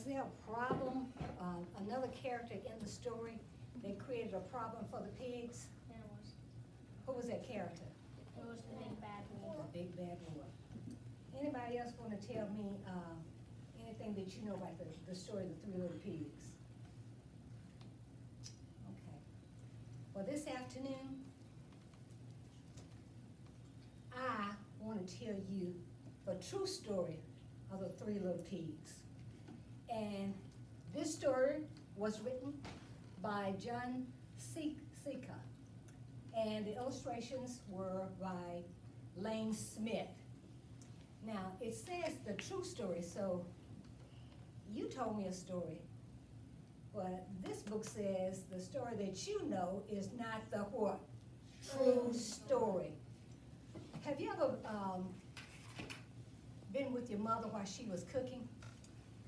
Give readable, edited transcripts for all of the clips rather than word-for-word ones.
there a problem, another character in the story that created a problem for the pigs? There was. Who was that character? It was the big bad wolf. The big bad wolf. Anybody else want to tell me anything that you know about the story of the Three Little Pigs? Okay. Well, this afternoon, I want to tell you a true story of the Three Little Pigs. And this story was written by John Sika, and the illustrations were by Lane Smith. Now, it says the true story, so you told me a story, but this book says the story that you know is not the what? True story. Have you ever been with your mother while she was cooking,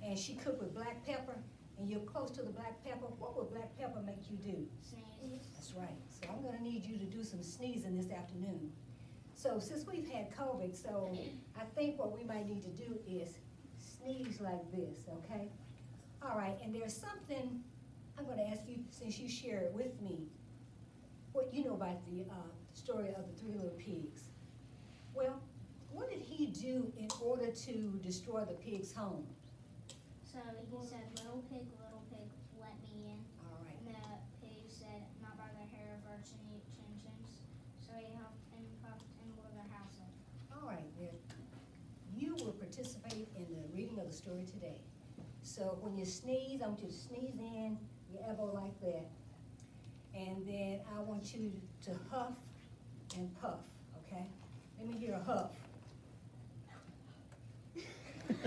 and she cooked with black pepper, and you're close to the black pepper? What would black pepper make you do? Sneeze. That's right. So I'm gonna need you to do some sneezing this afternoon. So since we've had COVID, so I think what we might need to do is sneeze like this, okay? All right, and there's something I'm gonna ask you, since you share it with me, what you know about the story of the Three Little Pigs. Well, what did he do in order to destroy the pig's home? So he said, little pig, let me in. All right. And the pig said, not by the hair of our chin-chins. So he huffed and puffed and blew their house in. All right, then. You will participate in the reading of the story today. So when you sneeze, I want you to sneeze in your elbow like that. And then I want you to huff and puff, okay? Let me hear a huff.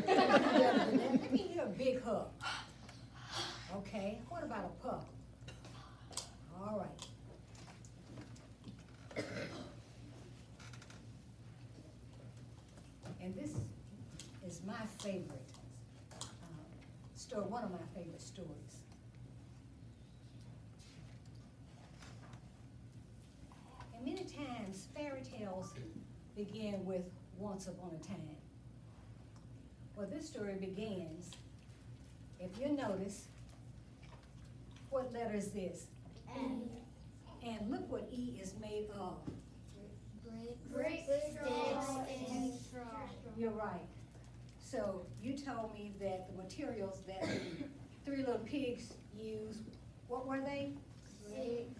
Let me hear a big huff. Okay, what about a puff? All right. And this is my favorite story, one of my favorite stories. And many times fairy tales begin with once upon a time. Well, this story begins, if you notice, what letter is this? And look what E is made of. Bricks, sticks, and straw. You're right. So you told me that the materials that the Three Little Pigs used, what were they?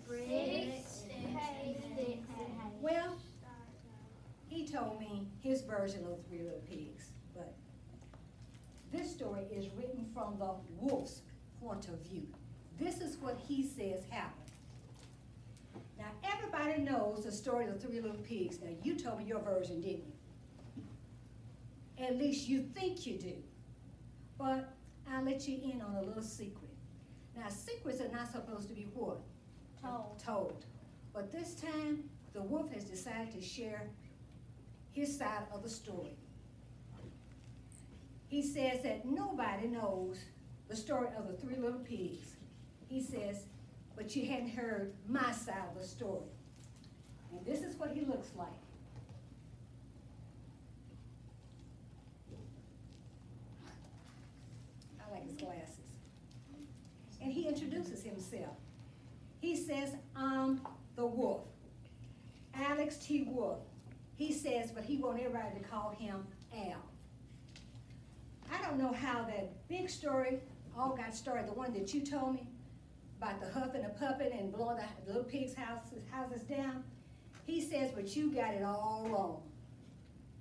Bricks, sticks, and hay. Well, he told me his version of Three Little Pigs, but this story is written from the wolf's point of view. This is what he says happened. Now, everybody knows the story of the Three Little Pigs. Now, you told me your version, didn't you? At least you think you do. But I'll let you in on a little secret. Now, secrets are not supposed to be what? Told. But this time, the wolf has decided to share his side of the story. He says that nobody knows the story of the Three Little Pigs. He says, but you hadn't heard my side of the story. And this is what he looks like. I like his glasses. And he introduces himself. He says, I'm the wolf, Alex T. Wolf. He says, but he wants everybody to call him Al. I don't know how that big story all got started, the one that you told me, about the huff and the puppet and blowing the little pig's houses down. He says, but you got it all wrong.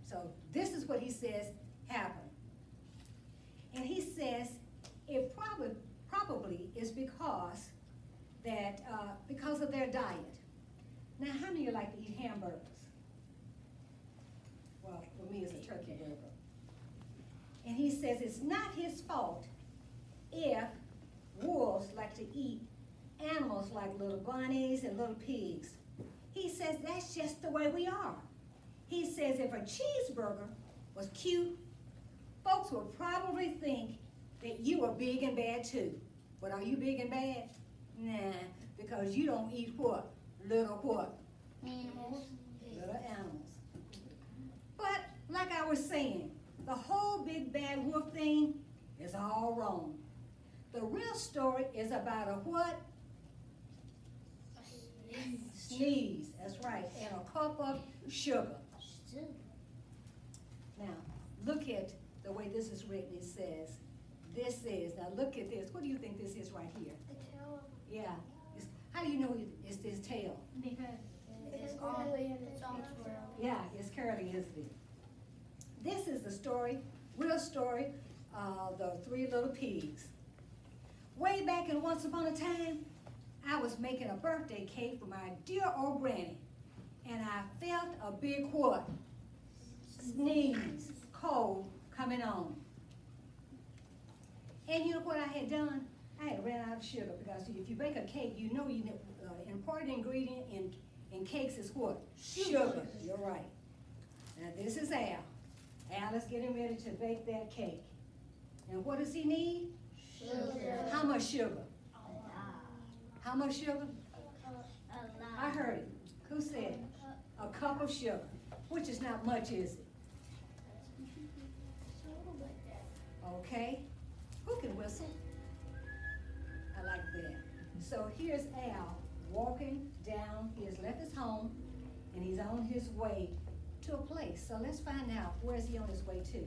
So this is what he says happened. And he says it probably is because of their diet. Now, how many of you like to eat hamburgers? Well, for me, it's a turkey burger. And he says it's not his fault if wolves like to eat animals like little bunnies and little pigs. He says that's just the way we are. He says if a cheeseburger was cute, folks would probably think that you were big and bad too. But are you big and bad? Nah, because you don't eat what? Little what? Animals. Little animals. But like I was saying, the whole big bad wolf thing is is all wrong. The real story is about a what? Sneeze, that's right, and a cup of sugar. Now, look at the way this is written. It says, this is, now look at this. What do you think this is right here? The tail. Yeah. How do you know it's this tail? Because it's curly and it's all twirly. Yeah, it's curly, isn't it? This is the story, real story of the three little pigs. Way back in once upon a time, I was making a birthday cake for my dear old granny, and I felt a big what? Sneeze, cold coming on. And you know what I had done? I had ran out of sugar, because if you bake a cake, you know an important ingredient in cakes is what? Sugar. You're right. Now this is Al. Al is getting ready to bake that cake. And what does he need? Sugar. How much sugar? How much sugar? I heard it. Who said it? A cup of sugar, which is not much, is it? Okay. Who can whistle? I like that. So here's Al walking down. He has left his home, and he's on his way to a place. So let's find out, where's he on his way to?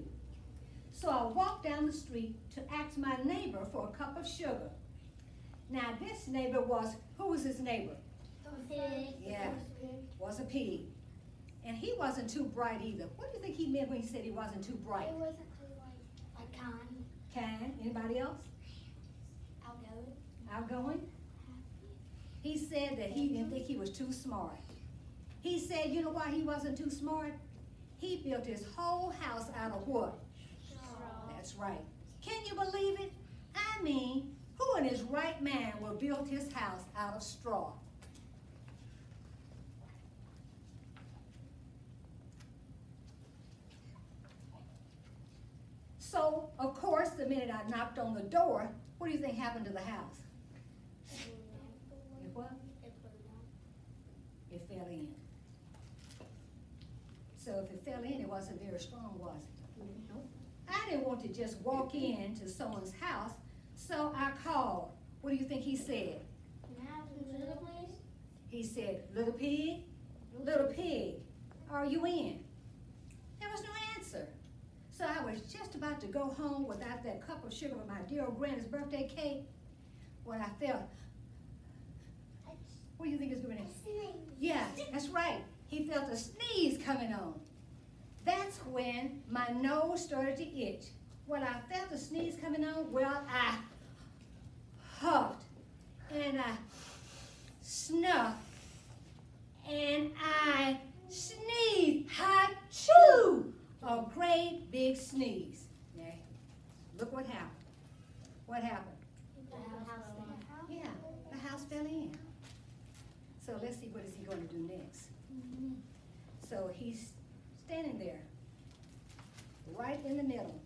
So I walked down the street to ask my neighbor for a cup of sugar. Now this neighbor was, who was his neighbor? Yeah, was a pig. And he wasn't too bright either. What do you think he meant when he said he wasn't too bright? It wasn't too like kind. Kind? Anybody else? Outgoing. Outgoing? He said that he didn't think he was too smart. He said, you know why he wasn't too smart? He built his whole house out of what? That's right. Can you believe it? I mean, who in his right mind will build his house out of straw? So, of course, the minute I knocked on the door, what do you think happened to the house? It what? It fell in. So if it fell in, it wasn't very strong, was it? Nope. I didn't want to just walk into someone's house, so I called. What do you think he said? He said, little pig, are you in? There was no answer. So I was just about to go home without that cup of sugar with my dear old granny's birthday cake when I felt, what do you think is going on? Yeah, that's right. He felt a sneeze coming on. That's when my nose started to itch. When I felt the sneeze coming on, well, I huffed and I snuffed and I sneezed. Ha-choo! A great big sneeze. Now, look what happened. What happened? Yeah, the house fell in. So let's see, what is he going to do next? So he's standing there, right in the middle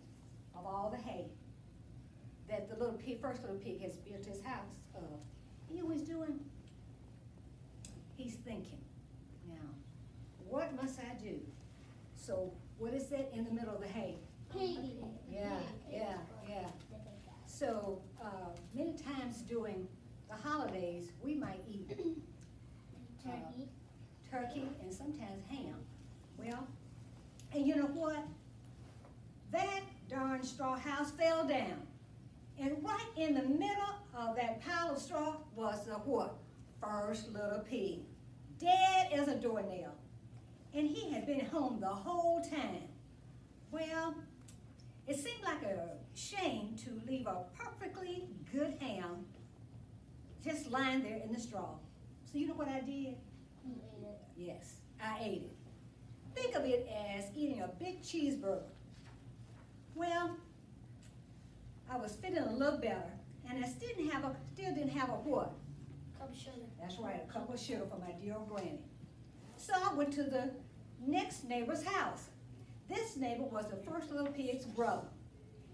of all the hay that the little pig, first little pig has built his house of. You know what he's doing? He's thinking, now, what must I do? So what is that in the middle of the hay? Yeah. So many times during the holidays, we might eat turkey and sometimes ham. Well, and you know what? That darn straw house fell down. And right in the middle of that pile of straw was the what? First little pig. Dead as a doornail. And he had been home the whole time. Well, it seemed like a shame to leave a perfectly good ham just lying there in the straw. So you know what I did? You ate it. Yes, I ate it. Think of it as eating a big cheeseburger. Well, I was feeling a little better, and I still didn't have a what? Cup of sugar. That's right, a cup of sugar for my dear old granny. So I went to the next neighbor's house. This neighbor was the first little pig's brother.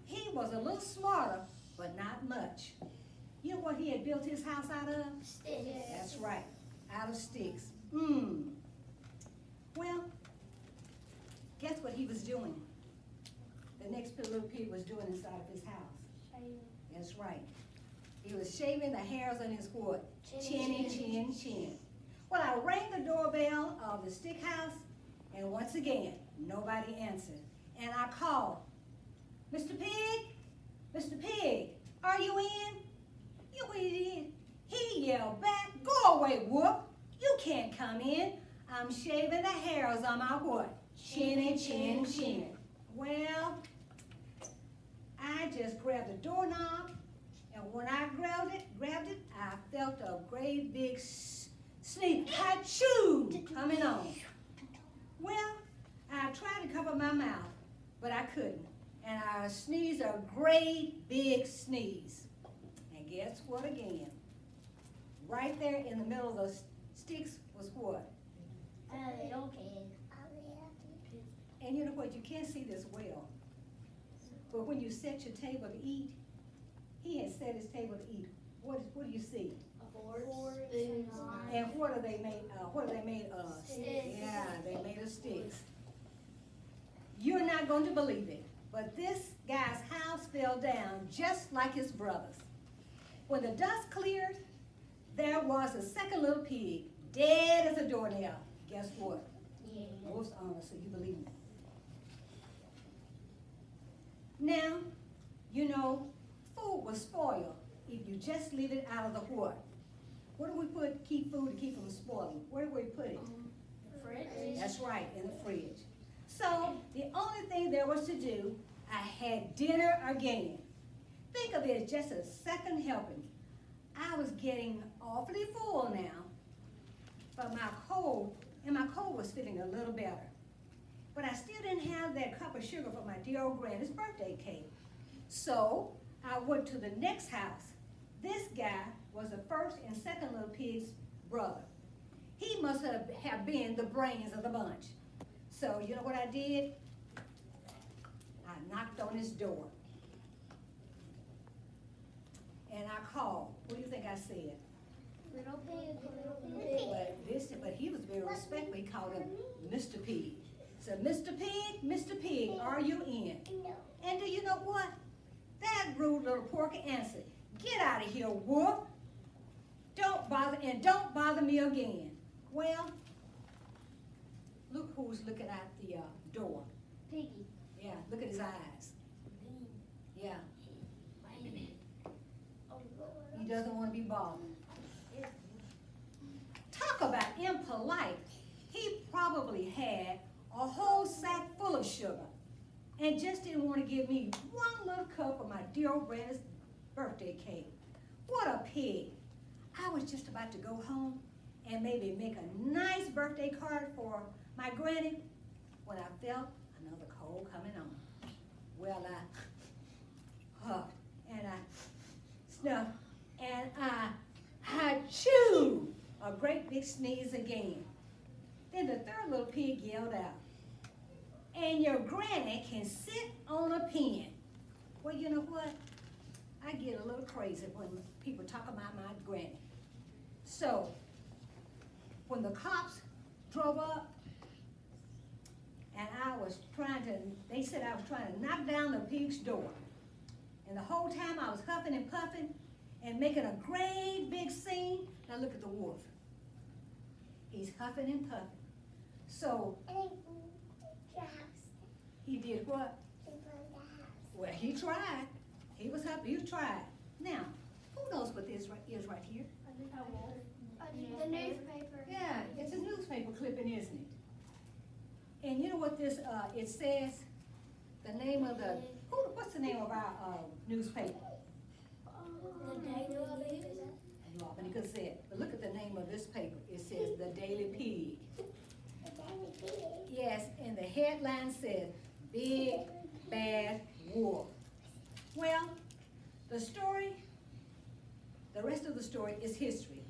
He was a little smarter, but not much. You know what he had built his house out of? Sticks. That's right, out of sticks. Well, guess what he was doing? The next little pig was doing inside of his house. That's right. He was shaving the hairs on his what? Chin. Well, I rang the doorbell of the stick house, and once again, nobody answered. And I called, Mr. Pig, are you in? You went in. He yelled back, go away, Wolf. You can't come in. I'm shaving the hairs on my what? Chin. Well, I just grabbed the doorknob, and when I grabbed it, I felt a great big sneeze, ha-choo, coming on. Well, I tried to cover my mouth, but I couldn't. And I sneezed a great big sneeze. And guess what again? Right there in the middle of those sticks was what? A little pig. And you know what? You can't see this well. But when you set your table to eat, he had set his table to eat. What do you see? And what are they made? What are they made of? Sticks. Yeah, they made of sticks. You're not going to believe it, but this guy's house fell down just like his brother's. When the dust cleared, there was a second little pig, dead as a doornail. Guess what? Yeah. Wolf's honor, so you believe me. Now, you know, food will spoil if you just leave it out of the what? Where do we keep food to keep from spoiling? Where do we put it? Fridge. That's right, in the fridge. So, the only thing there was to do, I had dinner again. Think of it as just a second helping. I was getting awfully full now, but my cold was feeling a little better. But I still didn't have that cup of sugar for my dear old granny's birthday cake. So, I went to the next house. This guy was the first and second little pig's brother. He must have been the brains of the bunch. So, you know what I did? I knocked on his door. And I called. What do you think I said? Little pig. But he was very respectful. He called him Mr. Pig. So, Mr. Pig, are you in? And do you know what? That rude little porky answered, get out of here, Wolf. Don't bother me again. Well, look who's looking at the door. Piggy. Yeah, look at his eyes. Yeah, he doesn't want to be bothered. Talk about impolite. He probably had a whole sack full of sugar and just didn't want to give me one little cup of my dear old granny's birthday cake. What a pig. I was just about to go home and maybe make a nice birthday card for my granny when I felt another cold coming on. Well, I huffed and I snuffed and I chewed a great big sneeze again. Then the third little pig yelled out, and your granny can sit on a pen. Well, you know what? I get a little crazy when people talk about my granny. So, when the cops drove up, and they said I was trying to knock down the pig's door. And the whole time I was huffing and puffing and making a great big scene. Now look at the wolf. He's huffing and puffing. So, he did what? Well, he tried. He was happy. You tried. Now, who knows what this is right here? The newspaper. Yeah, it's a newspaper clipping, isn't it? And you know what this, it says? The name of the, what's the name of our newspaper? The Daily You already could say it, but look at the name of this paper. It says The Daily Pig. Yes, and the headline says, Big Bad Wolf. Well, the rest of the story is history.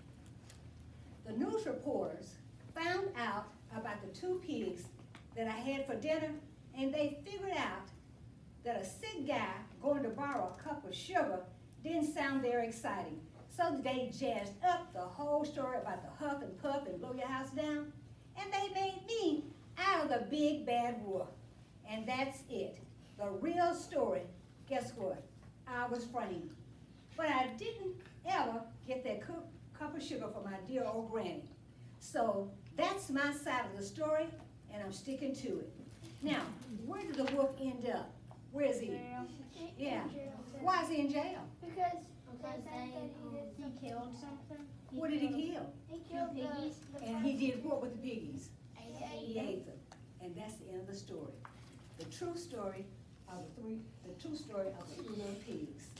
The news reporters found out about the two pigs that I had for dinner, and they figured out that a sick guy going to borrow a cup of sugar didn't sound very exciting. So they jazzed up the whole story about the huff and puff and blow your house down, and they made me out of the big bad wolf. And that's it. The real story, guess what? I was framed. But I didn't ever get that cup of sugar for my dear old granny. So that's my side of the story, and I'm sticking to it. Now, where did the wolf end up? Where is he? Jail. Yeah. Why is he in jail? Because they think that he killed something. What did he kill? He killed piggies. And he did what with the piggies? He Yeah. ate them. And that's the end of the story. The true story of the three little pigs.